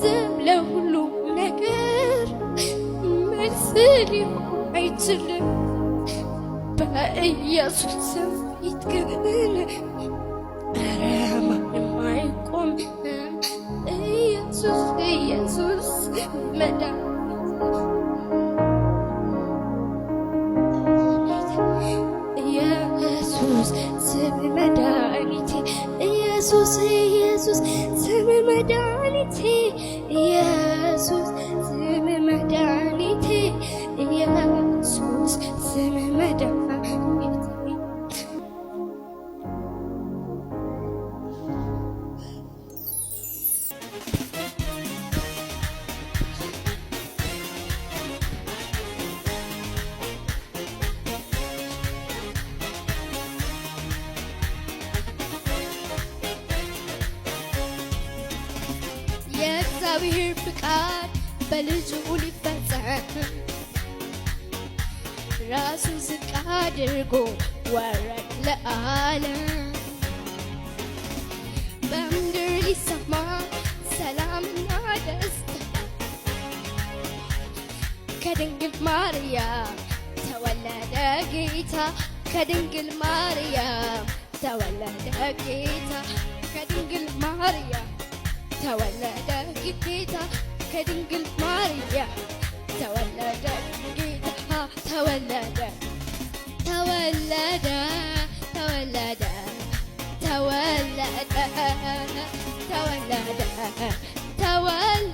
ገንዘብ ለሁሉ ነገር መልስ ሊሆን አይችልም። በኢየሱስ ስም ፊት ግን ኧረ ማንም አይቆም። ኢየሱስ ኢየሱስ መዳን ኢየሱስ ስም መድኃኒቴ ኢየሱስ ኢየሱስ ስም መድኃኒቴ ኢየሱስ ስም መድኃኒቴ ኢየሱስ ስም መድኃኒቴ የእግዚአብሔር ፍቃድ በልጁ ሊፈጸም ራሱን ዝቅ አድርጎ ወረደ ለዓለም። በምድር ሊሰማ ሰላምና ደስታ ከድንግል ማርያም ተወለደ ጌታ። ከድንግል ማርያም ተወለደ ጌታ። ከድንግል ማርያም ተወለደ ጌታ። ከድንግል ማርያም ተወለደ ጌታ። ተወለደ ተወለደ ተወለደ ተወለደ ተወለደ ተወለደ